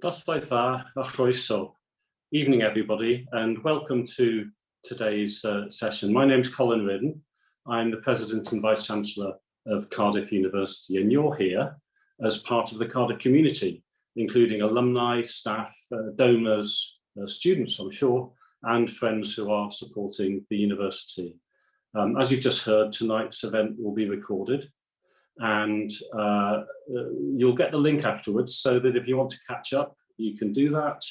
Dosbarth dda a chroeso. Evening, everybody, and welcome to today's session. My name's Colin Ridden. I'm the President and Vice-Chancellor of Cardiff University, and you're here as part of the Cardiff community, including alumni, staff, donors, students, I'm sure, and friends who are supporting the university. As you've just heard, tonight's event will be recorded, and you'll get the link afterwards so that if you want to catch up, you can do that.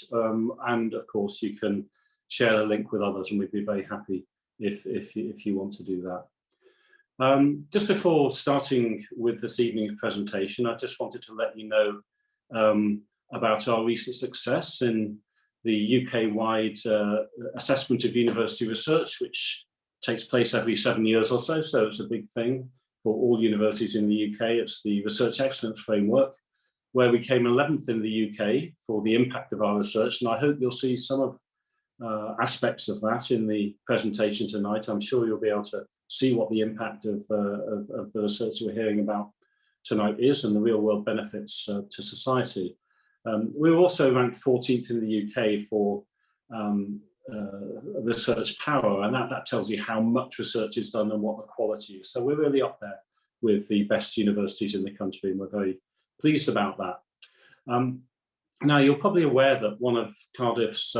And of course, you can share a link with others, and we'd be very happy if you want to do that. Just before starting with this evening's presentation, I just wanted to let you know about our recent success in the UK-wide assessment of university research, which takes place every 7 years or so. So it's a big thing for all universities in the UK. It's the Research Excellence Framework, where we came 11th in the UK for the impact of our research. And I hope you'll see some of aspects of that in the presentation tonight. I'm sure you'll be able to see what the impact of the research we're hearing about tonight is and the real world benefits to society. We were also ranked 14th in the UK for research power, and that tells you how much research is done and what the quality is. So we're really up there with the best universities in the country, and we're very pleased about that. Now, you're probably aware that one of Cardiff's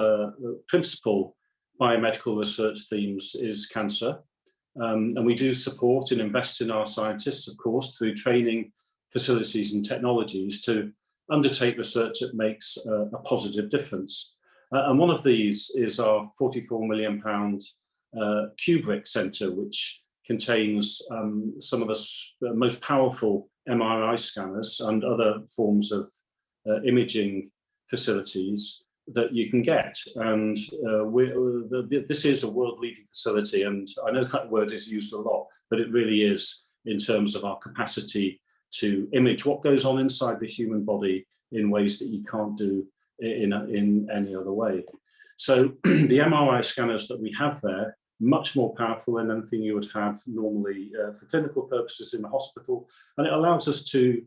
principal biomedical research themes is cancer, and we do support and invest in our scientists, of course, through training, facilities and technologies to undertake research that makes a positive difference. And one of these is our £44 million Kubrick Centre, which contains some of the most powerful MRI scanners and other forms of imaging facilities that you can get. And this is a world-leading facility, and I know that word is used a lot, but it really is in terms of our capacity to image what goes on inside the human body in ways that you can't do in any other way. So the MRI scanners that we have there, much more powerful than anything you would have normally for clinical purposes in the hospital, and it allows us to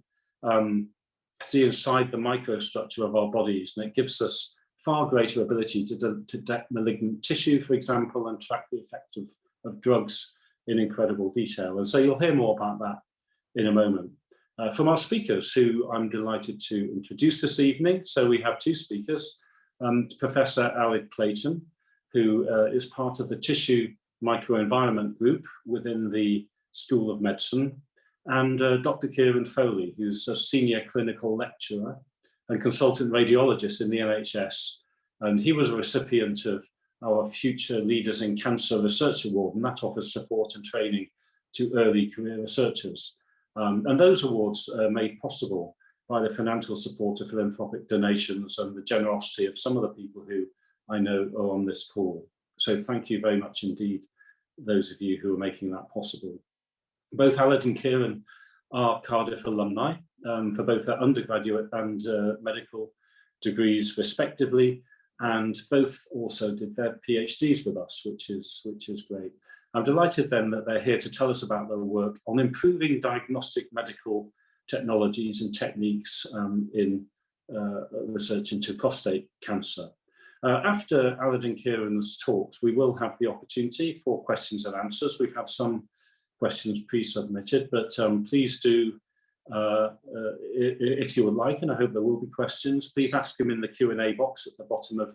see inside the microstructure of our bodies, and it gives us far greater ability to detect malignant tissue, for example, and track the effect of drugs in incredible detail. And so you'll hear more about that in a moment. From our speakers, who I'm delighted to introduce this evening. So we have two speakers, Professor Aled Clayton, who is part of the tissue microenvironment group within the School of Medicine, and Dr Kieran Foley, who's a senior clinical lecturer and consultant radiologist in the NHS. And he was a recipient of our Future Leaders in Cancer Research Award, and that offers support and training to early career researchers. And those awards are made possible by the financial support of philanthropic donations and the generosity of some of the people who I know are on this call. So thank you very much indeed, those of you who are making that possible. Both Aled and Kieran are Cardiff alumni for both their undergraduate and medical degrees respectively, and both also did their PhDs with us, which is great. I'm delighted then that they're here to tell us about their work on improving diagnostic medical technologies and techniques in research into prostate cancer. After Aled and Kieran's talks, we will have the opportunity for questions and answers. We've had some questions pre-submitted, but please do, if you would like, and I hope there will be questions, please ask them in the Q&A box at the bottom of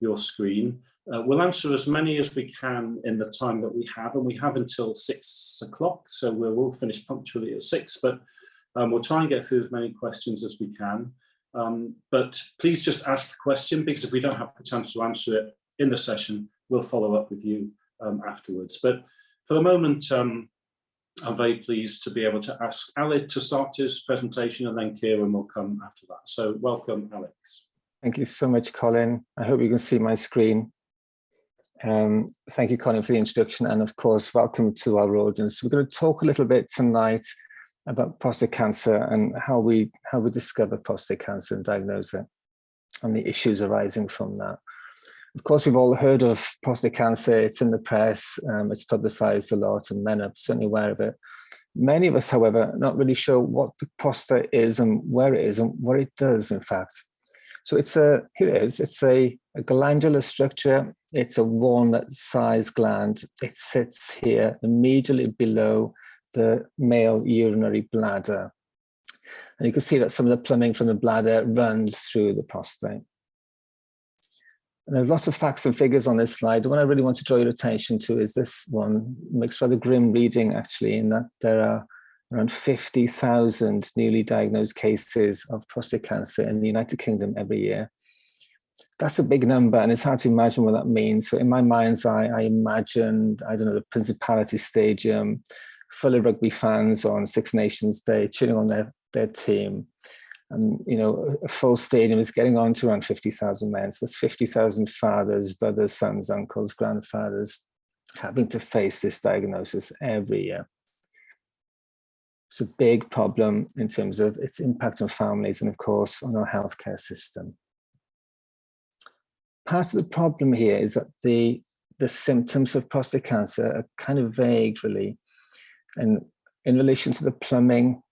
your screen. We'll answer as many as we can in the time that we have, and we have until 6 o'clock, so we'll finish punctually at 6, but we'll try and get through as many questions as we can. But please just ask the question, because if we don't have the chance to answer it in the session, we'll follow up with you afterwards. But for the moment, I'm very pleased to be able to ask Aled to start his presentation, and then Kieran will come after that. So welcome, Alex. Thank you so much, Colin. I hope you can see my screen. Thank you, Colin, for the introduction, and of course, welcome to our audience. We're going to talk a little bit tonight about prostate cancer and how we discover prostate cancer and diagnose it, and the issues arising from that. Of course, we've all heard of prostate cancer. It's in the press, it's publicized a lot, and men are certainly aware of it. Many of us, however, are not really sure what the prostate is and where it is and what it does, in fact. So here it is. It's a glandular structure. It's a walnut-sized gland. It sits here immediately below the male urinary bladder. And you can see that some of the plumbing from the bladder runs through the prostate. And there's lots of facts and figures on this slide. The one I really want to draw your attention to is this one. It makes rather grim reading, actually, in that there are around 50,000 newly diagnosed cases of prostate cancer in the United Kingdom every year. That's a big number, and it's hard to imagine what that means. So in my mind's eye, I imagined, I don't know, the Principality Stadium full of rugby fans on Six Nations Day, cheering on their team. And, you know, a full stadium is getting on to around 50,000 men. So that's 50,000 fathers, brothers, sons, uncles, grandfathers having to face this diagnosis every year. It's a big problem in terms of its impact on families and, of course, on our healthcare system. Part of the problem here is that the symptoms of prostate cancer are kind of vague, really. And in relation to the plumbing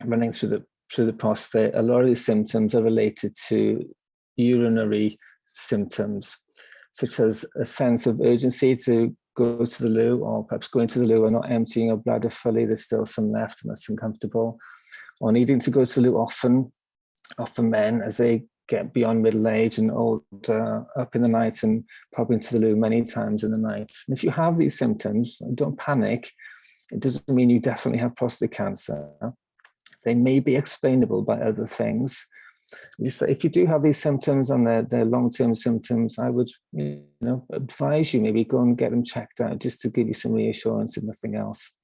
running through the prostate, a lot of these symptoms are related to urinary symptoms, such as a sense of urgency to go to the loo, or perhaps going to the loo and not emptying your bladder fully. There's still some left and that's uncomfortable. Or needing to go to the loo often for men as they get beyond middle age and older, up in the night and pop into the loo many times in the night. And if you have these symptoms, don't panic. It doesn't mean you definitely have prostate cancer. They may be explainable by other things. If you do have these symptoms and they're long-term symptoms, I would advise you maybe go and get them checked out just to give you some reassurance, if nothing else.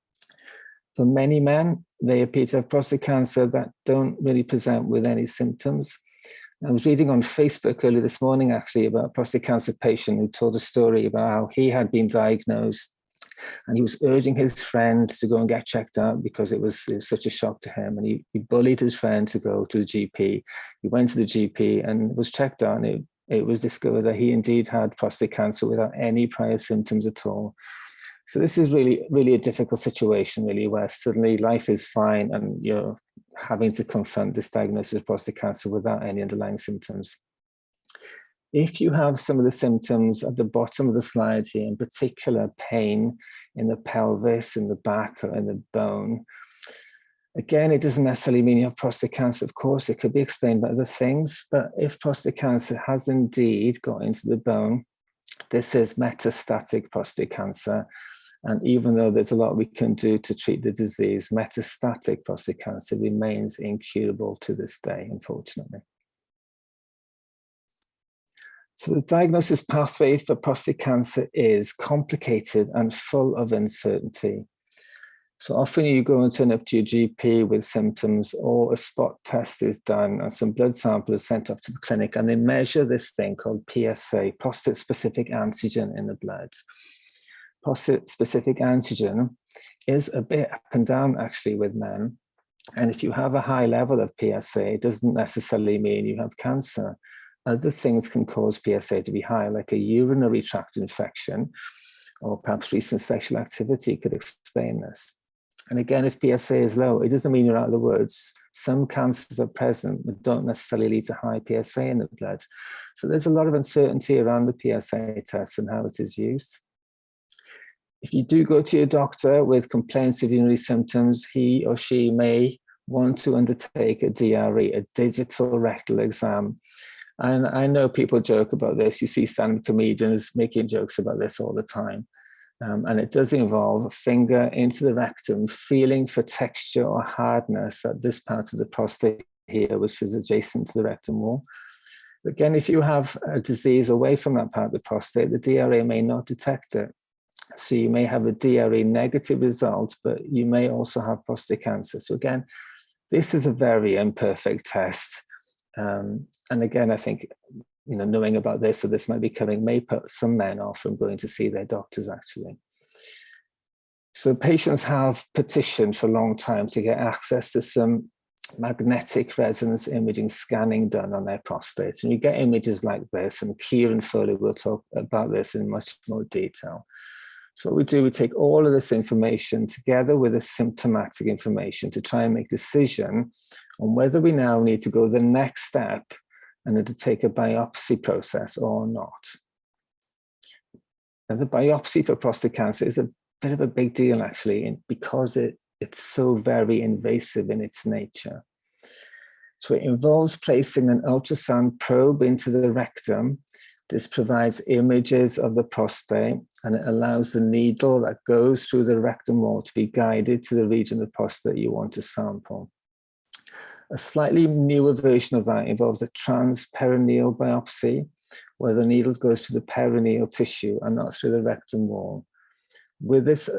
For many men, they appear to have prostate cancer that don't really present with any symptoms. I was reading on Facebook earlier this morning, actually, about a prostate cancer patient who told a story about how he had been diagnosed and he was urging his friend to go and get checked out because it was such a shock to him. And he bullied his friend to go to the GP. He went to the GP and was checked out, and it was discovered that he indeed had prostate cancer without any prior symptoms at all. So this is really, really a difficult situation, really, where suddenly life is fine and you're having to confront this diagnosis of prostate cancer without any underlying symptoms. If you have some of the symptoms at the bottom of the slide here, in particular pain in the pelvis, in the back, or in the bone, again, it doesn't necessarily mean you have prostate cancer. Of course, it could be explained by other things, but if prostate cancer has indeed got into the bone, this is metastatic prostate cancer. And even though there's a lot we can do to treat the disease, metastatic prostate cancer remains incurable to this day, unfortunately. So the diagnosis pathway for prostate cancer is complicated and full of uncertainty. So often you go and turn up to your GP with symptoms, or a spot test is done and some blood sample is sent off to the clinic, and they measure this thing called PSA, prostate-specific antigen in the blood. Prostate-specific antigen is a bit up and down, actually, with men. And if you have a high level of PSA, it doesn't necessarily mean you have cancer. Other things can cause PSA to be high, like a urinary tract infection, or perhaps recent sexual activity could explain this. And again, if PSA is low, it doesn't mean you're out of the woods. Some cancers are present that don't necessarily lead to high PSA in the blood. So there's a lot of uncertainty around the PSA test and how it is used. If you do go to your doctor with complaints of urinary symptoms, he or she may want to undertake a DRE, a digital rectal exam. And I know people joke about this. You see stand-up comedians making jokes about this all the time. And it does involve a finger into the rectum, feeling for texture or hardness at this part of the prostate here, which is adjacent to the rectum wall. But again, if you have a disease away from that part of the prostate, the DRE may not detect it. So you may have a DRE negative result, but you may also have prostate cancer. So again, this is a very imperfect test. And again, I think, knowing about this, so this might be coming, may put some men off from going to see their doctors, actually. So patients have petitioned for a long time to get access to some magnetic resonance imaging scanning done on their prostates. And you get images like this, and Kieran Foley will talk about this in much more detail. So what we do, we take all of this information together with the symptomatic information to try and make a decision on whether we now need to go the next step and to take a biopsy process or not. And the biopsy for prostate cancer is a bit of a big deal, actually, because it's so very invasive in its nature. So it involves placing an ultrasound probe into the rectum. This provides images of the prostate, and it allows the needle that goes through the rectum wall to be guided to the region of the prostate you want to sample. A slightly newer version of that involves a transperineal biopsy, where the needle goes to the perineal tissue and not through the rectum wall. With this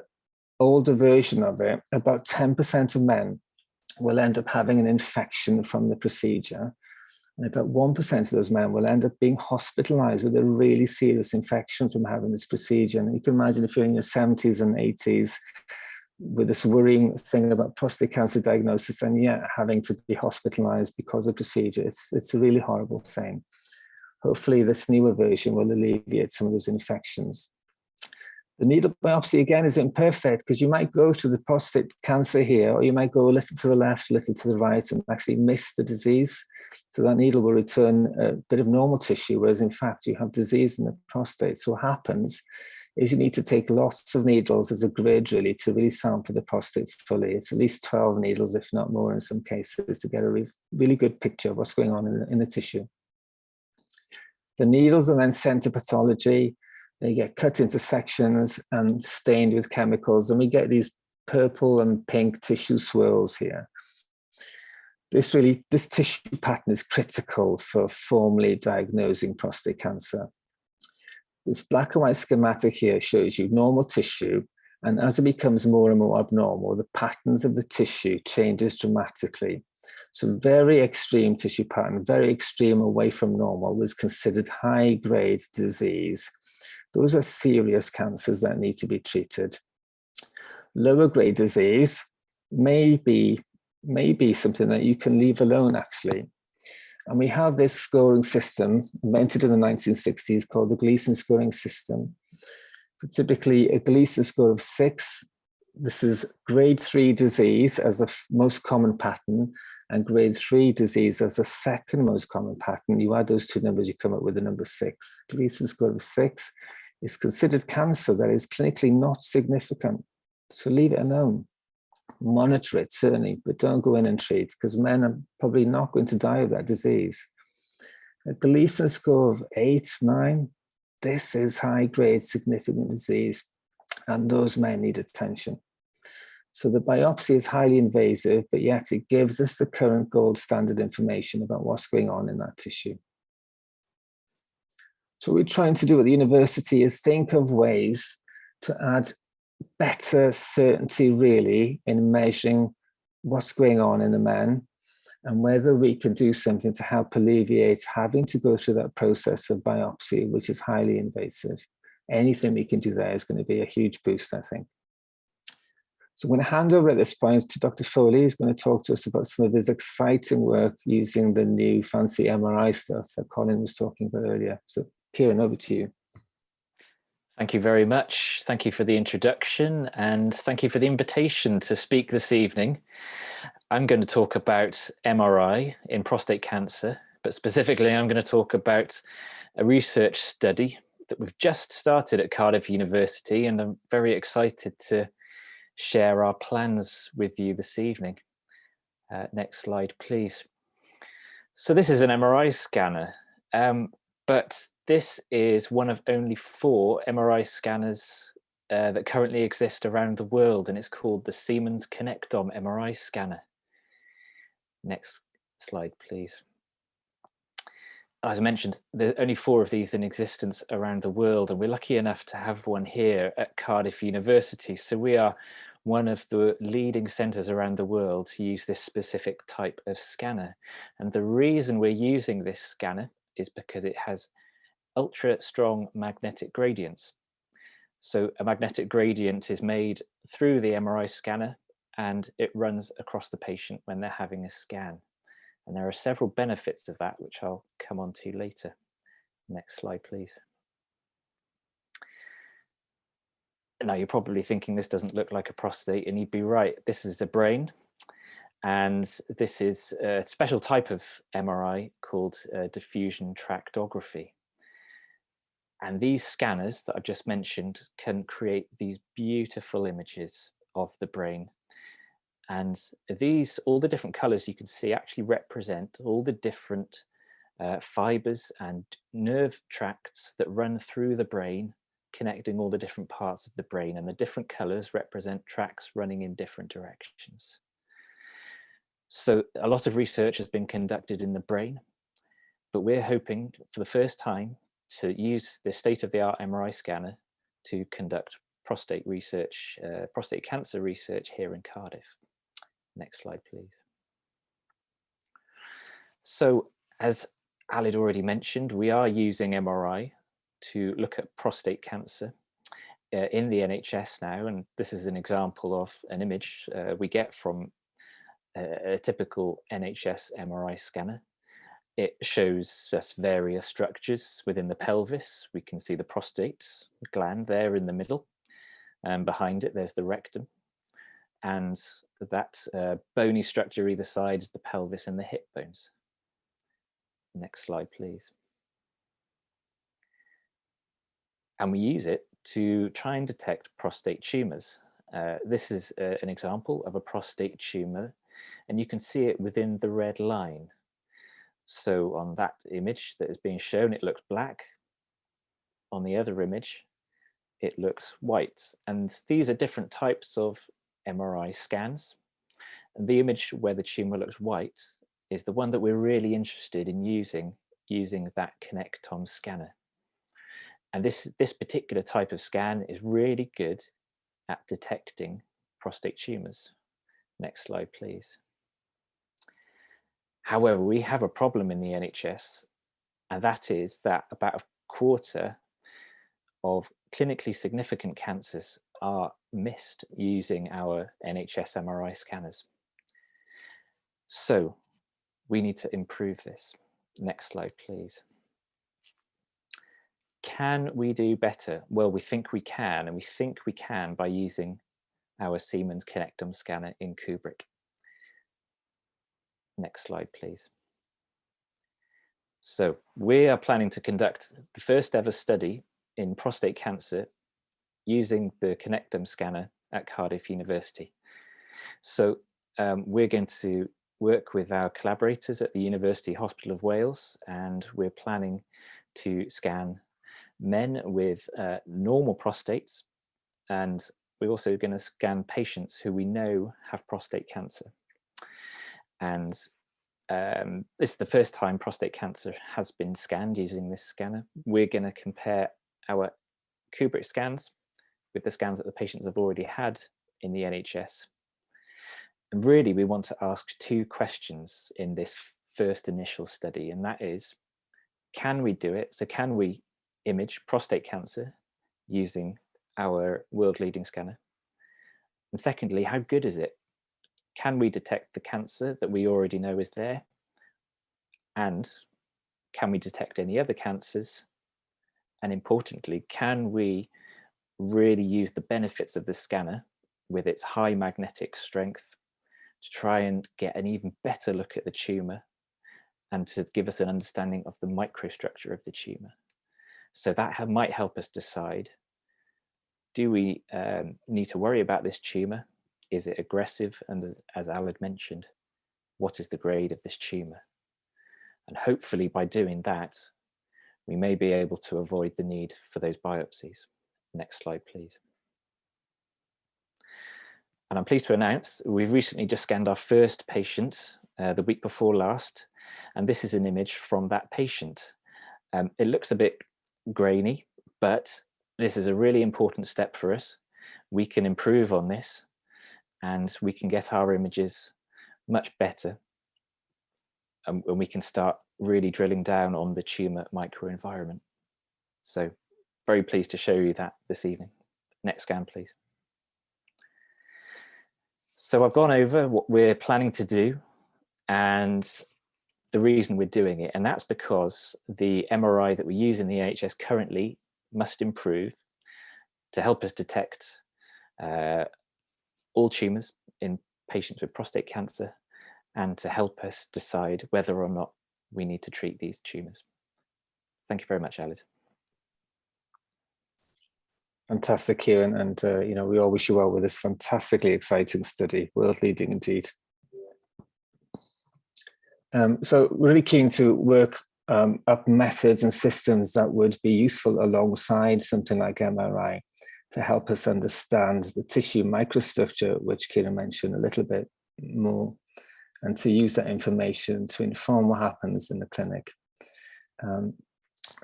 older version of it, about 10% of men will end up having an infection from the procedure, and about 1% of those men will end up being hospitalized with a really serious infection from having this procedure. And you can imagine if you're in your 70s and 80s with this worrying thing about prostate cancer diagnosis and yet having to be hospitalized because of the procedure, it's a really horrible thing. Hopefully this newer version will alleviate some of those infections. The needle biopsy, again, is imperfect because you might go through the prostate cancer here, or you might go a little to the left, a little to the right, and actually miss the disease. So that needle will return a bit of normal tissue, whereas in fact you have disease in the prostate. So what happens is you need to take lots of needles as a grid, really, to really sample the prostate fully. It's at least 12 needles, if not more in some cases, to get a really good picture of what's going on in the tissue. The needles are then sent to pathology. They get cut into sections and stained with chemicals, and we get these purple and pink tissue swirls here. This tissue pattern is critical for formally diagnosing prostate cancer. This black and white schematic here shows you normal tissue, and as it becomes more and more abnormal, the patterns of the tissue changes dramatically. So very extreme tissue pattern, very extreme away from normal, was considered high-grade disease. Those are serious cancers that need to be treated. Lower grade disease may be something that you can leave alone, actually. And we have this scoring system invented in the 1960s called the Gleason scoring system. So typically a Gleason score of 6, this is grade 3 disease as the most common pattern, and grade 3 disease as the second most common pattern. You add those two numbers, you come up with the number 6. Gleason score of 6 is considered cancer that is clinically not significant. So leave it alone. Monitor it, certainly, but don't go in and treat, because men are probably not going to die of that disease. A Gleason score of 8, 9, this is high-grade significant disease, and those men need attention. So the biopsy is highly invasive, but yet it gives us the current gold standard information about what's going on in that tissue. So what we're trying to do at the university is think of ways to add better certainty, really, in measuring what's going on in the men, and whether we can do something to help alleviate having to go through that process of biopsy, which is highly invasive. Anything we can do there is going to be a huge boost, I think. So I'm going to hand over at this point to Dr. Foley. He's going to talk to us about some of his exciting work using the new fancy MRI stuff that Colin was talking about earlier. So Kieran, over to you. Thank you very much. Thank you for the introduction, and thank you for the invitation to speak this evening. I'm going to talk about MRI in prostate cancer, but specifically I'm going to talk about a research study that we've just started at Cardiff University, and I'm very excited to share our plans with you this evening. Next slide, please. So this is an MRI scanner, but this is one of only 4 MRI scanners that currently exist around the world, and it's called the Siemens Connectom MRI scanner. Next slide, please. As I mentioned, there are only 4 of these in existence around the world, and we're lucky enough to have one here at Cardiff University. So we are one of the leading centres around the world to use this specific type of scanner. And the reason we're using this scanner is because it has ultra strong magnetic gradients. So a magnetic gradient is made through the MRI scanner, and it runs across the patient when they're having a scan. And there are several benefits of that, which I'll come on to later. Next slide, please. Now you're probably thinking this doesn't look like a prostate, and you'd be right. This is a brain, And this is a special type of MRI called diffusion tractography. And these scanners that I've just mentioned can create these beautiful images of the brain. And these, all the different colors you can see, actually represent all the different fibers and nerve tracts that run through the brain, connecting all the different parts of the brain. And the different colors represent tracks running in different directions. So a lot of research has been conducted in the brain, but we're hoping for the first time to use the state-of-the-art MRI scanner to conduct prostate research, prostate cancer research here in Cardiff. Next slide, please. So as Aled already mentioned, we are using MRI to look at prostate cancer in the NHS now, and this is an example of an image we get from a typical NHS MRI scanner. It shows us various structures within the pelvis. We can see the prostate gland there in the middle, and behind it there's the rectum, and that bony structure either side is the pelvis and the hip bones. Next slide, please. And we use it to try and detect prostate tumours. This is an example of a prostate tumour, and you can see it within the red line. So on that image that is being shown, it looks black. On the other image, it looks white. And these are different types of MRI scans. And the image where the tumour looks white is the one that we're really interested in using that Connectom scanner. And this particular type of scan is really good at detecting prostate tumours. Next slide, please. However, we have a problem in the NHS, and that is that about a quarter of clinically significant cancers are missed using our NHS MRI scanners. So we need to improve this. Next slide, please. Can we do better? Well, we think we can, and we think we can by using our Siemens Connectom scanner in Kubrick. Next slide, please. So we are planning to conduct the first ever study in prostate cancer using the Connectom scanner at Cardiff University. So we're going to work with our collaborators at the University Hospital of Wales, and we're planning to scan men with normal prostates, and we're also going to scan patients who we know have prostate cancer. And this is the first time prostate cancer has been scanned using this scanner. We're going to compare our Kubrick scans with the scans that the patients have already had in the NHS. And really, we want to ask two questions in this first initial study, and that is, can we do it? So can we image prostate cancer using our world-leading scanner? And secondly, how good is it? Can we detect the cancer that we already know is there? And can we detect any other cancers? And importantly, can we really use the benefits of the scanner with its high magnetic strength to try and get an even better look at the tumour and to give us an understanding of the microstructure of the tumour? So that might help us decide, do we need to worry about this tumour? Is it aggressive? And as Aled mentioned, what is the grade of this tumour? And hopefully by doing that, we may be able to avoid the need for those biopsies. Next slide, please. And I'm pleased to announce we've recently just scanned our first patient the week before last, and this is an image from that patient. It looks a bit grainy, but this is a really important step for us. We can improve on this, and we can get our images much better, and we can start really drilling down on the tumour microenvironment. So very pleased to show you that this evening. Next scan, please. So I've gone over what we're planning to do and the reason we're doing it, and that's because the MRI that we use in the NHS currently must improve to help us detect all tumours in patients with prostate cancer, and to help us decide whether or not we need to treat these tumours. Thank you very much, Aled. Fantastic, Kieran, and we all wish you well with this fantastically exciting study, world-leading indeed. So we're really keen to work up methods and systems that would be useful alongside something like MRI to help us understand the tissue microstructure, which Kieran mentioned a little bit more, and to use that information to inform what happens in the clinic.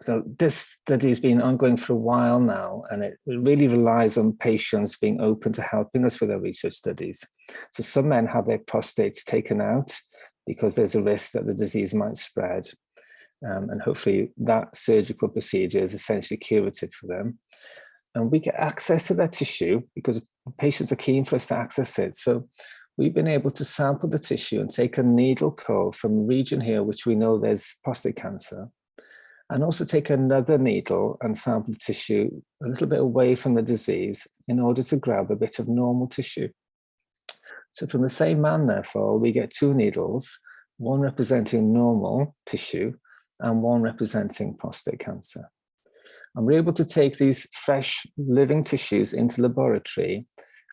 So this study has been ongoing for a while now, and it really relies on patients being open to helping us with our research studies. So some men have their prostates taken out because there's a risk that the disease might spread. And hopefully that surgical procedure is essentially curative for them. And we get access to that tissue because patients are keen for us to access it. So we've been able to sample the tissue and take a needle code from a region here, which we know there's prostate cancer, and also take another needle and sample tissue a little bit away from the disease in order to grab a bit of normal tissue. So from the same man, therefore, we get two needles, one representing normal tissue and one representing prostate cancer. And we're able to take these fresh living tissues into laboratory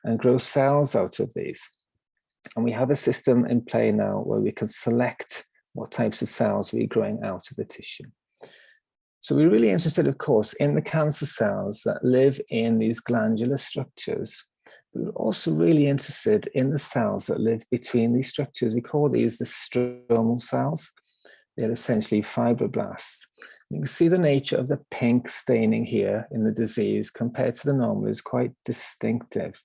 and grow cells out of these. And we have a system in play now where we can select what types of cells we're growing out of the tissue. So we're really interested, of course, in the cancer cells that live in these glandular structures. We're also really interested in the cells that live between these structures. We call these the stromal cells. They're essentially fibroblasts. You can see the nature of the pink staining here in the disease compared to the normal is quite distinctive.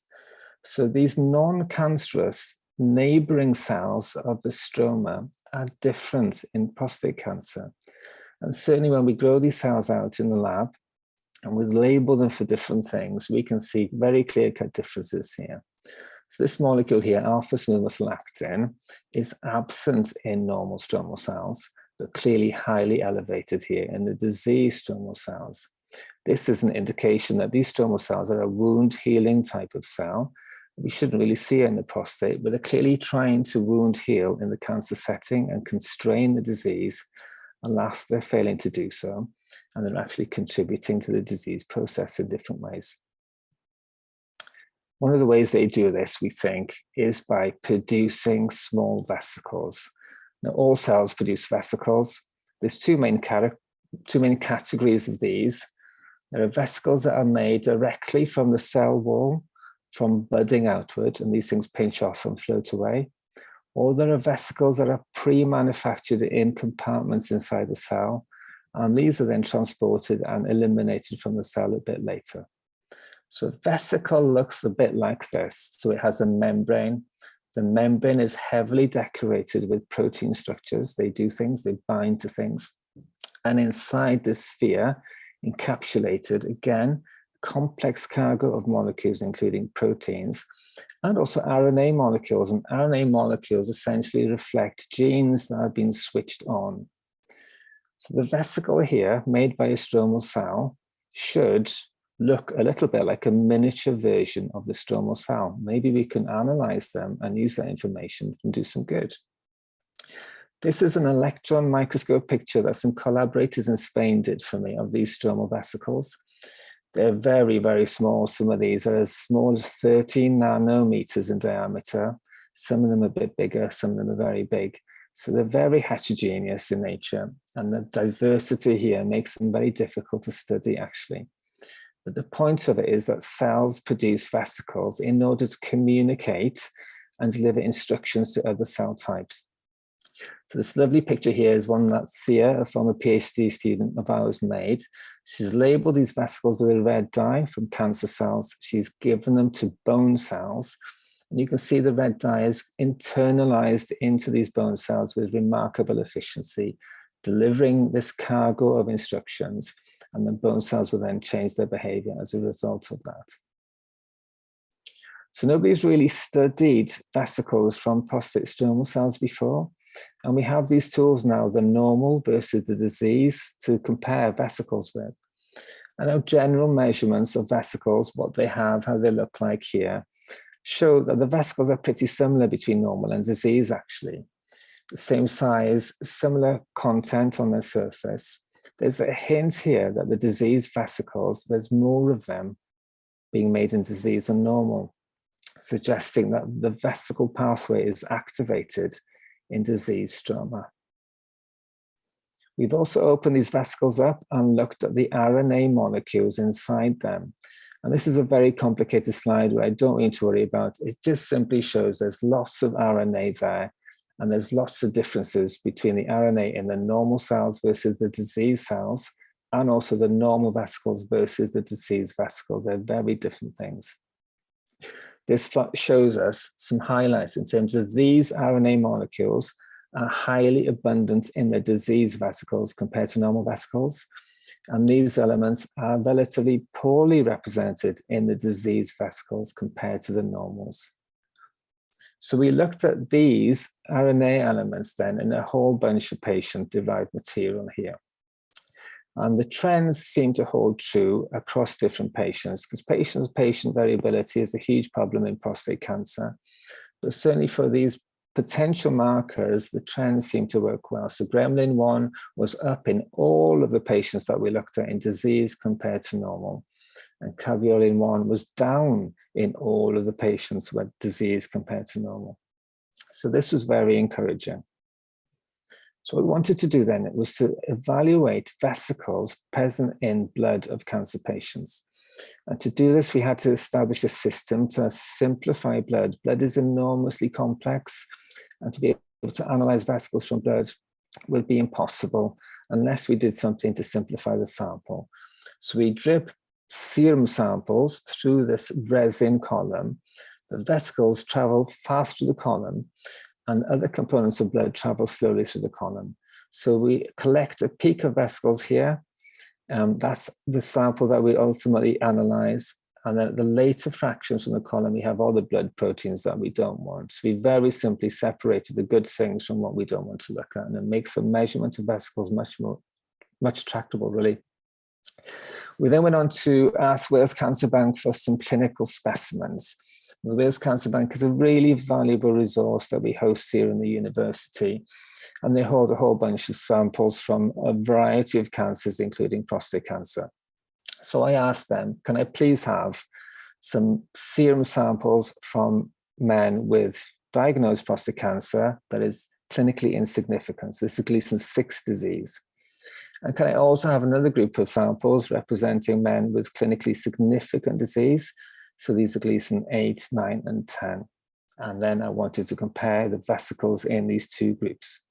So these non-cancerous neighboring cells of the stroma are different in prostate cancer. And certainly when we grow these cells out in the lab and we label them for different things, we can see very clear-cut differences here. So this molecule here, alpha-synuclein, is absent in normal stromal cells, but clearly highly elevated here in the diseased stromal cells. This is an indication that these stromal cells are a wound healing type of cell. We shouldn't really see it in the prostate, but they're clearly trying to wound heal in the cancer setting and constrain the disease. Alas, they're failing to do so, and they're actually contributing to the disease process in different ways. One of the ways they do this, we think, is by producing small vesicles. Now, all cells produce vesicles. There's two main categories of these. There are vesicles that are made directly from the cell wall, from budding outward, and these things pinch off and float away. Or there are vesicles that are pre-manufactured in compartments inside the cell, and these are then transported and eliminated from the cell a bit later. So a vesicle looks a bit like this. So it has a membrane. The membrane is heavily decorated with protein structures. They do things, they bind to things. And inside this sphere, encapsulated, again, complex cargo of molecules, including proteins, and also RNA molecules. And RNA molecules essentially reflect genes that have been switched on. So the vesicle here, made by a stromal cell, should look a little bit like a miniature version of the stromal cell. Maybe we can analyze them and use that information and do some good. This is an electron microscope picture that some collaborators in Spain did for me of these stromal vesicles. They're very, very small. Some of these are as small as 13 nanometers in diameter. Some of them are a bit bigger, some of them are very big. So they're very heterogeneous in nature, and the diversity here makes them very difficult to study, actually. But the point of it is that cells produce vesicles in order to communicate and deliver instructions to other cell types. So this lovely picture here is one that Thea, a former PhD student of ours, made. She's labeled these vesicles with a red dye from cancer cells. She's given them to bone cells. And you can see the red dye is internalized into these bone cells with remarkable efficiency, delivering this cargo of instructions. And the bone cells will then change their behavior as a result of that. So nobody's really studied vesicles from prostate stromal cells before. And we have these tools now, the normal versus the disease, to compare vesicles with. And our general measurements of vesicles, what they have, how they look like here, show that the vesicles are pretty similar between normal and disease, actually. same size, similar content on their surface. There's a hint here that the diseased vesicles, there's more of them being made in disease than normal, suggesting that the vesicle pathway is activated in disease stroma. We've also opened these vesicles up and looked at the RNA molecules inside them. And this is a very complicated slide where I don't need to worry about. It just simply shows there's lots of RNA there, and there's lots of differences between the RNA in the normal cells versus the disease cells, and also the normal vesicles versus the diseased vesicle. They're very different things. This plot shows us some highlights in terms of these RNA molecules are highly abundant in the diseased vesicles compared to normal vesicles. And these elements are relatively poorly represented in the diseased vesicles compared to the normals. So we looked at these RNA elements then in a whole bunch of patient-derived material here. And the trends seem to hold true across different patients, because patient variability is a huge problem in prostate cancer. But certainly for these potential markers, the trends seem to work well. So gremlin 1 was up in all of the patients that we looked at in disease compared to normal. And caveolin 1 was down in all of the patients with disease compared to normal. So this was very encouraging. So what we wanted to do then was to evaluate vesicles present in blood of cancer patients. And to do this, we had to establish a system to simplify blood. Blood is enormously complex, and to be able to analyze vesicles from blood would be impossible unless we did something to simplify the sample. So we drip serum samples through this resin column. The vesicles travel fast through the column, and other components of blood travel slowly through the column. So we collect a peak of vesicles here. That's the sample that we ultimately analyze. And then at the later fractions from the column, we have all the blood proteins that we don't want. So we very simply separated the good things from what we don't want to look at. And it makes the measurement of vesicles much tractable, really. We then went on to ask Wales Cancer Bank for some clinical specimens. The Wales Cancer Bank is a really valuable resource that we host here in the university, and they hold a whole bunch of samples from a variety of cancers, including prostate cancer. So I asked them, can I please have some serum samples from men with diagnosed prostate cancer that is clinically insignificant? So this is Gleason 6 disease. And can I also have another group of samples representing men with clinically significant disease? So these are Gleason 8, 9, and 10. And then I wanted to compare the vesicles in these two groups.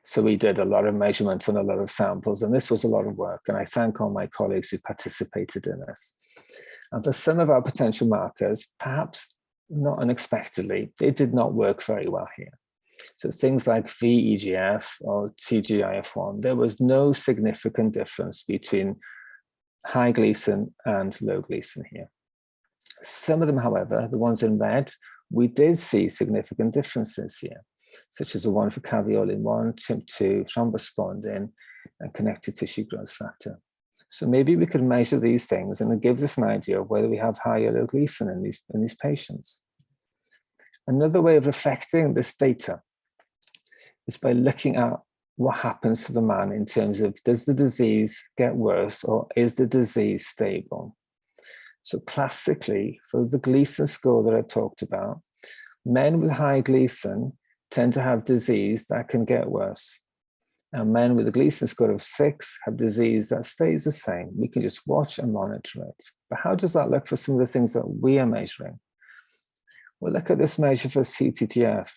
So we did a lot of measurements on a lot of samples, and this was a lot of work. And I thank all my colleagues who participated in this. And for some of our potential markers, perhaps not unexpectedly, they did not work very well here. So things like VEGF or TGIF1, there was no significant difference between high Gleason and low Gleason here. Some of them, however, the ones in red, we did see significant differences here, such as the one for caveolin 1, TIMP2, thrombospondin, and connective tissue growth factor. So maybe we could measure these things, and it gives us an idea of whether we have high or low Gleason in these patients. Another way of reflecting this data is by looking at what happens to the man in terms of, does the disease get worse or is the disease stable? So classically, for the Gleason score that I talked about, men with high Gleason tend to have disease that can get worse. And men with a Gleason score of 6 have disease that stays the same. We can just watch and monitor it. But how does that look for some of the things that we are measuring? Well, look at this measure for CTGF.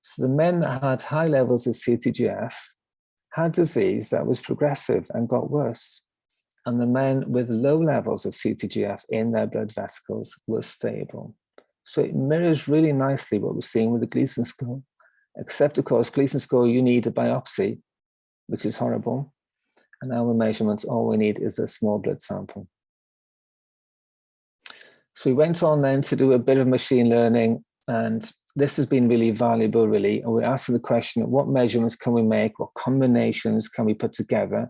So the men that had high levels of CTGF had disease that was progressive and got worse. And the men with low levels of CTGF in their blood vesicles were stable. So it mirrors really nicely what we're seeing with the Gleason score, except of course, Gleason score, you need a biopsy, which is horrible. And our measurements, all we need is a small blood sample. So we went on then to do a bit of machine learning, and this has been really valuable, really. And we asked the question, what measurements can we make? What combinations can we put together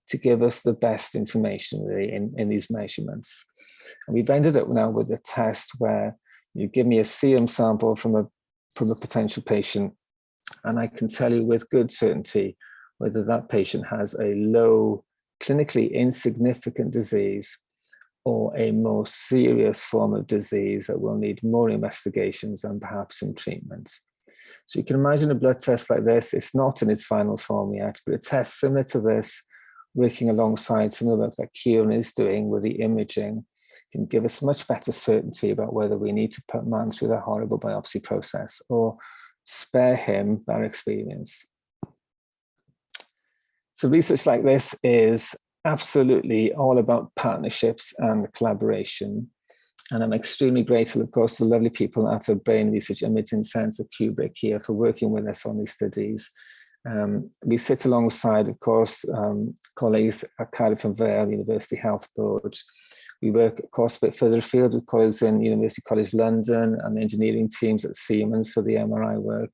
to give us the best information, really, in these measurements? And we've ended up now with a test where you give me a serum sample from a potential patient, and I can tell you with good certainty whether that patient has a low, clinically insignificant disease or a more serious form of disease that will need more investigations and perhaps some treatment. So you can imagine a blood test like this. It's not in its final form yet, but a test similar to this, working alongside some of the work that Kieran is doing with the imaging, can give us much better certainty about whether we need to put man through the horrible biopsy process or spare him that experience. So research like this is absolutely all about partnerships and collaboration. And I'm extremely grateful, of course, to the lovely people at our Brain Research Imaging Centre, Kubrick, here for working with us on these studies. We sit alongside, of course, colleagues at Cardiff and Vale University Health Board. We work, of course, a bit further afield with colleagues in University College London and the engineering teams at Siemens for the MRI work.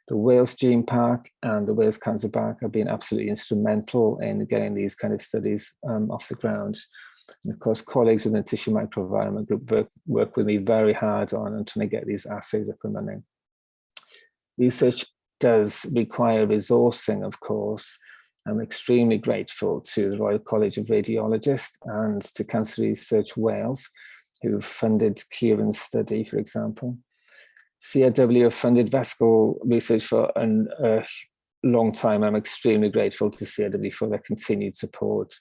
The Wales Gene Park and the Wales Cancer Bank have been absolutely instrumental in getting these kind of studies off the ground. And of course, colleagues within the tissue microenvironment group work with me very hard on trying to get these assays up and running. Research does require resourcing, of course. I'm extremely grateful to the Royal College of Radiologists and to Cancer Research Wales, who funded Kieran's study, for example. CRW have funded vesicle research for a long time. I'm extremely grateful to CRW for their continued support.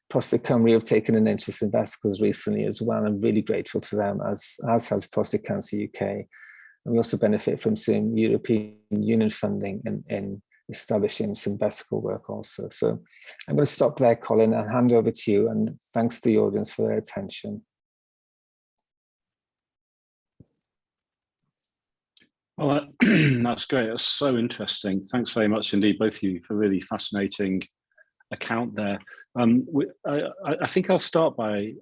Prostate Cymru have taken an interest in vesicles recently as well. I'm really grateful to them, as has Prostate Cancer UK. And we also benefit from some European Union funding in establishing some vesicle work also. So I'm going to stop there, Colin, and hand over to you. And thanks to the audience for their attention. Well, that's great. That's so interesting. Thanks very much indeed, both of you, for a really fascinating account there. I think I'll start by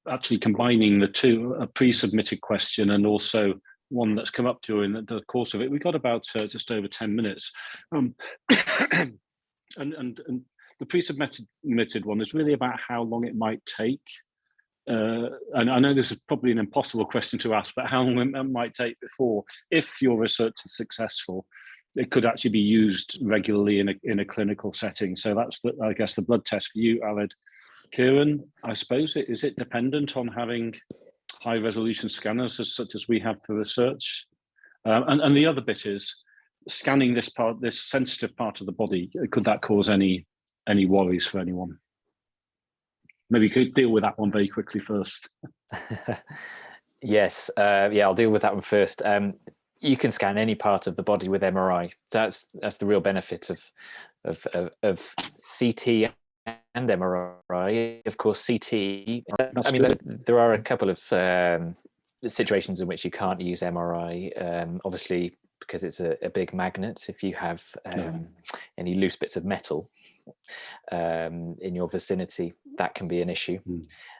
actually combining the two, a pre-submitted question and also one that's come up during the course of it. We've got about just over 10 minutes. And the pre-submitted one is really about how long it might take. And I know this is probably an impossible question to ask, but how long it might take before, if your research is successful, it could actually be used regularly in a clinical setting. So that's, I guess, the blood test for you, Aled. Kieran, I suppose, is it dependent on having high resolution scanners such as we have for research? And the other bit is scanning this sensitive part of the body. Could that cause any worries for anyone? Maybe you could deal with that one very quickly first. Yes, yeah, I'll deal with that one first. You can scan any part of the body with MRI. That's the real benefit of CT and MRI. Of course, CT. I mean, there are a couple of situations in which you can't use MRI. Obviously, because it's a big magnet. If you have any loose bits of metal in your vicinity, that can be an issue.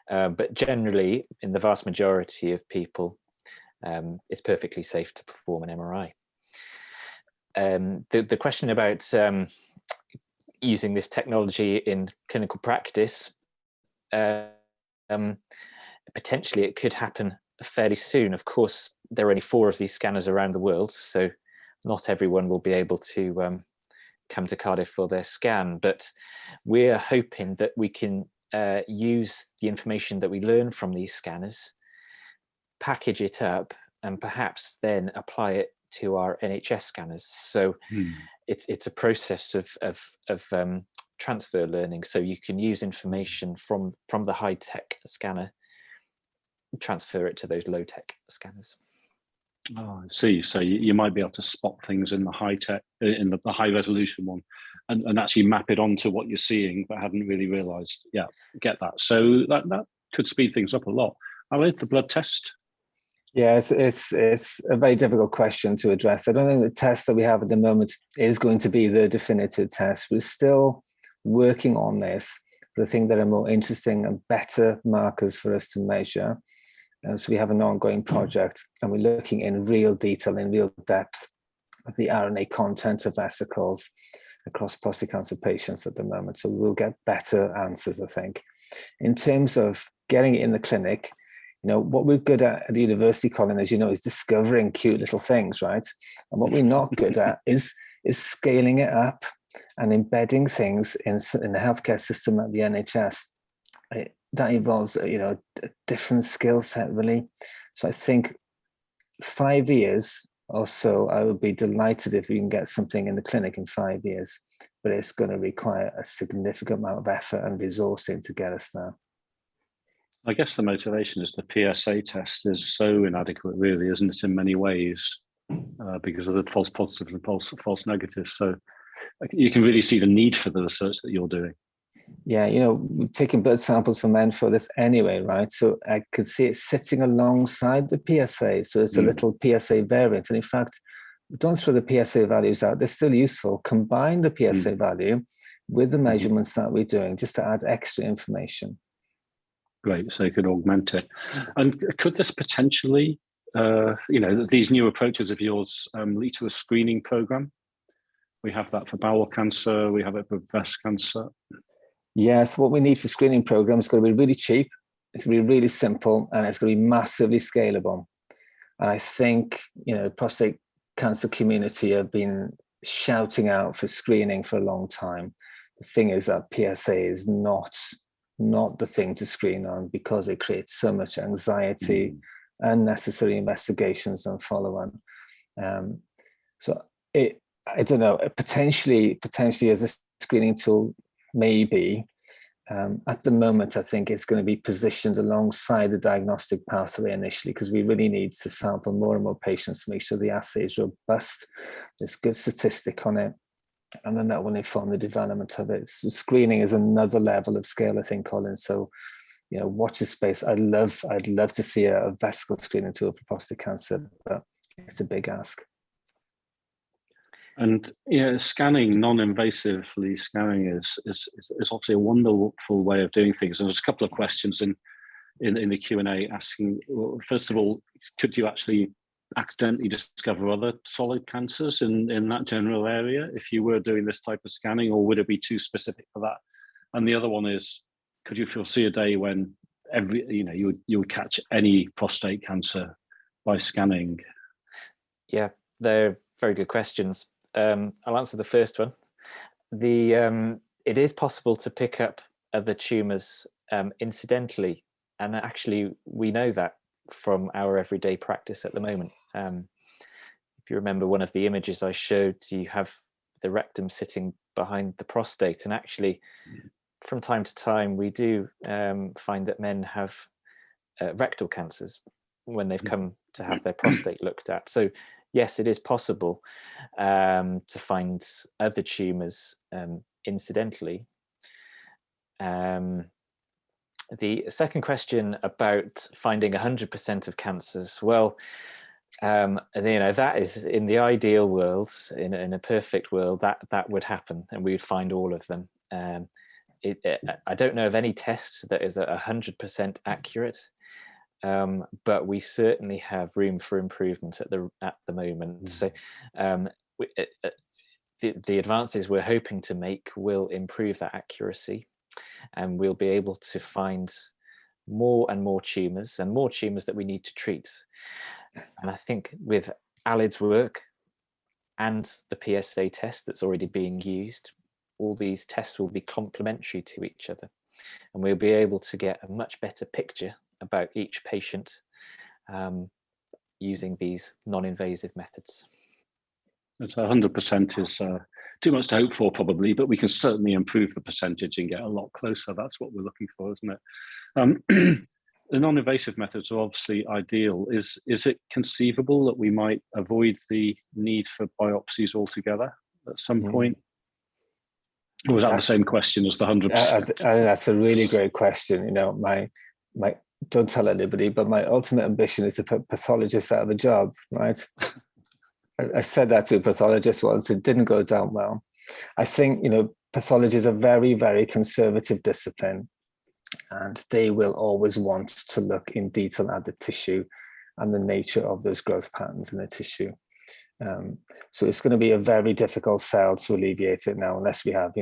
But generally, in the vast majority of people, it's perfectly safe to perform an MRI. The question about using this technology in clinical practice, potentially it could happen fairly soon. Of course, there are only 4 of these scanners around the world, so not everyone will be able to come to Cardiff for their scan, but we're hoping that we can use the information that we learn from these scanners, package it up, and perhaps then apply it to our NHS scanners. So it's a process of transfer learning. So you can use information from the high-tech scanner, transfer it to those low-tech scanners. Oh, I see. So you might be able to spot things in the high-tech, in the high-resolution one, and actually map it onto what you're seeing, but hadn't really realised. Yeah, get that. So that could speed things up a lot. Aled, the blood test. Yeah, it's a very difficult question to address. I don't think the test that we have at the moment is going to be the definitive test. We're still working on this. I think there are more interesting and better markers for us to measure. So we have an ongoing project, and we're looking in real detail, in real depth, at the RNA content of vesicles across prostate cancer patients at the moment. So we'll get better answers, I think. In terms of getting it in the clinic, what we're good at the university, Colin, as you know, is discovering cute little things, right? And what we're not good at is scaling it up and embedding things in the healthcare system at the NHS. That involves, a different skill set, really. So I think 5 years or so, I would be delighted if we can get something in the clinic in 5 years, but it's going to require a significant amount of effort and resourcing to get us there. I guess the motivation is the PSA test is so inadequate, really, isn't it, in many ways, because of the false positives and false negatives. So you can really see the need for the research that you're doing. Yeah, we're taking blood samples from men for this anyway, right? So I could see it sitting alongside the PSA. So it's a little PSA variant. And in fact, don't throw the PSA values out. They're still useful. Combine the PSA value with the measurements that we're doing just to add extra information. Great, so you could augment it. And could this potentially, these new approaches of yours lead to a screening program? We have that for bowel cancer, we have it for breast cancer. Yes, what we need for screening programs is going to be really cheap, it's going to be really simple, and it's going to be massively scalable. And I think, the prostate cancer community have been shouting out for screening for a long time. The thing is that PSA is not the thing to screen on because it creates so much anxiety, unnecessary investigations and follow-on. So I don't know, potentially as a screening tool, maybe. At the moment, I think it's going to be positioned alongside the diagnostic pathway initially, because we really need to sample more and more patients to make sure the assay is robust. There's good statistic on it, and then that will inform the development of it. So screening is another level of scale, I think, Colin. So, watch this space. I'd love to see a vesicle screening tool for prostate cancer, but it's a big ask. And scanning, non-invasively scanning is obviously a wonderful way of doing things. And there's a couple of questions in the Q&A asking, well, first of all, could you actually accidentally discover other solid cancers in that general area if you were doing this type of scanning, or would it be too specific for that? And the other one is, could you foresee a day when you would catch any prostate cancer by scanning? Yeah, they're very good questions. I'll answer the first one. It is possible to pick up other tumours incidentally, and actually we know that from our everyday practice at the moment. If you remember one of the images I showed, you have the rectum sitting behind the prostate, and actually from time to time we do find that men have rectal cancers when they've come to have their prostate looked at. So yes, it is possible to find other tumours incidentally. The second question about finding 100% of cancers, well, that is in the ideal world, in a perfect world, that would happen, and we would find all of them. I don't know of any test that is 100% accurate. But we certainly have room for improvement at the moment. So the advances we're hoping to make will improve that accuracy, and we'll be able to find more and more tumours that we need to treat. And I think with Aled's work and the PSA test that's already being used, all these tests will be complementary to each other, and we'll be able to get a much better picture about each patient using these non-invasive methods. It's 100% is too much to hope for, probably, but we can certainly improve the percentage and get a lot closer. That's what we're looking for, isn't it? The non-invasive methods are obviously ideal. Is it conceivable that we might avoid the need for biopsies altogether at some point? Or was that the same question as the 100%? I think that's a really great question. My don't tell anybody, but my ultimate ambition is to put pathologists out of a job, right? I said that to a pathologist once. It didn't go down well. I think, pathology is a very, very conservative discipline, and they will always want to look in detail at the tissue and the nature of those growth patterns in the tissue. So it's going to be a very difficult sell to alleviate it now, unless we have,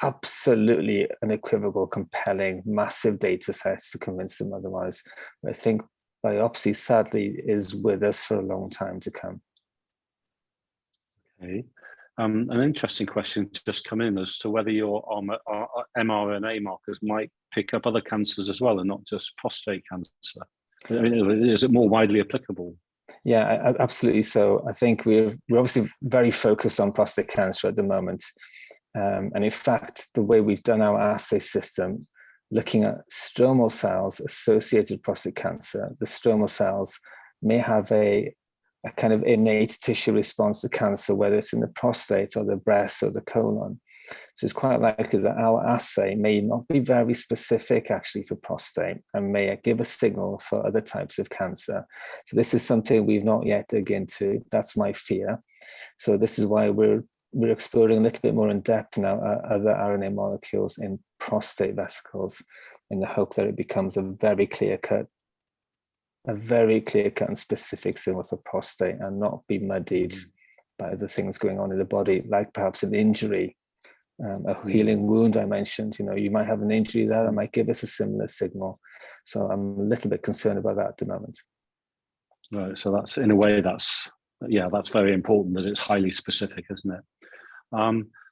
absolutely unequivocal, compelling, massive data sets to convince them otherwise. But I think biopsy, sadly, is with us for a long time to come. Okay. An interesting question just come in as to whether your mRNA markers might pick up other cancers as well, and not just prostate cancer. I mean, is it more widely applicable? Yeah, absolutely. So I think we're obviously very focused on prostate cancer at the moment. And in fact, the way we've done our assay system, looking at stromal cells associated with prostate cancer, the stromal cells may have a kind of innate tissue response to cancer, whether it's in the prostate or the breast or the colon. So it's quite likely that our assay may not be very specific actually for prostate and may give a signal for other types of cancer. So this is something we've not yet dug into. That's my fear. So this is why we're exploring a little bit more in depth now other RNA molecules in prostate vesicles, in the hope that it becomes a very clear cut and specific signal for prostate, and not be muddied by other things going on in the body, like perhaps an injury, a healing wound I mentioned. You know, you might have an injury there that might give us a similar signal. So I'm a little bit concerned about that at the moment. Right. So that's, in a way, that's very important that it's highly specific, isn't it?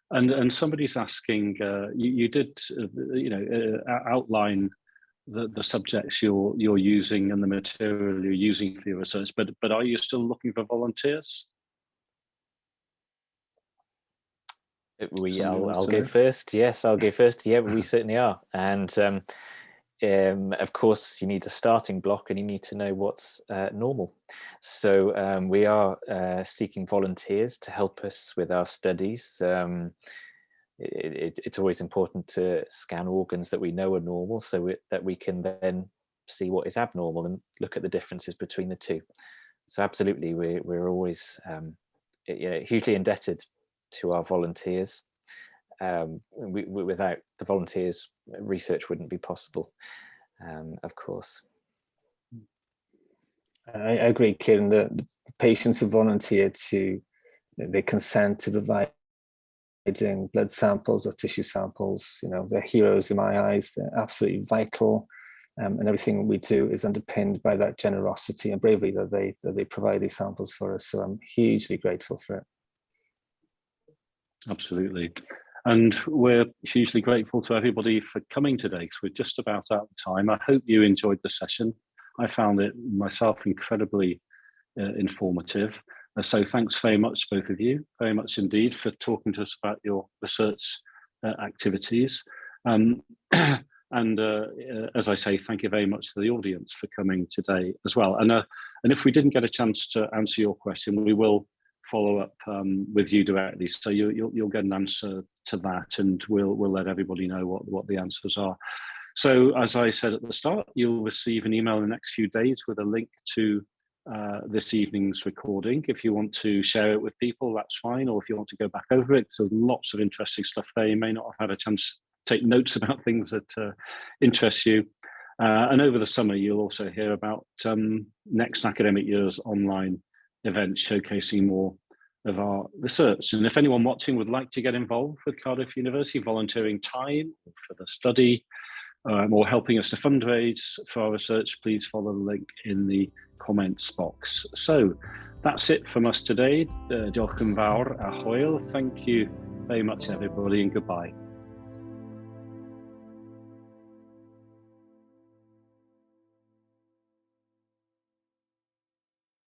And somebody's asking, you did, outline the subjects you're using and the material you're using for your research, but are you still looking for volunteers? I'll go first. Yes, I'll go first. Yeah, we certainly are. And of course, you need a starting block and you need to know what's normal. So we are seeking volunteers to help us with our studies. It's always important to scan organs that we know are normal, so that we can then see what is abnormal and look at the differences between the two. So absolutely, we're always hugely indebted to our volunteers. Without the volunteers, research wouldn't be possible, of course. I agree, Kieran. The patients who volunteer they consent to providing blood samples or tissue samples. You know, they're heroes in my eyes. They're absolutely vital, and everything we do is underpinned by that generosity and bravery that they provide these samples for us. So I'm hugely grateful for it. Absolutely. And we're hugely grateful to everybody for coming today, because we're just about out of time. I hope you enjoyed the session. I found it myself incredibly informative. So thanks very much, both of you, very much indeed, for talking to us about your research activities. And as I say, thank you very much to the audience for coming today as well. And if we didn't get a chance to answer your question, we will follow up with you directly. So you'll get an answer to that, and we'll let everybody know what the answers are. So as I said at the start, you'll receive an email in the next few days with a link to this evening's recording. If you want to share it with people, that's fine. Or if you want to go back over it, so lots of interesting stuff there. You may not have had a chance to take notes about things that interest you. And over the summer, you'll also hear about next academic year's online events showcasing more of our research. And if anyone watching would like to get involved with Cardiff University, volunteering time for the study, or helping us to fundraise for our research, please follow the link in the comments box. So that's it from us today. Diolch yn fawr a hwyl. Thank you very much, everybody, and goodbye.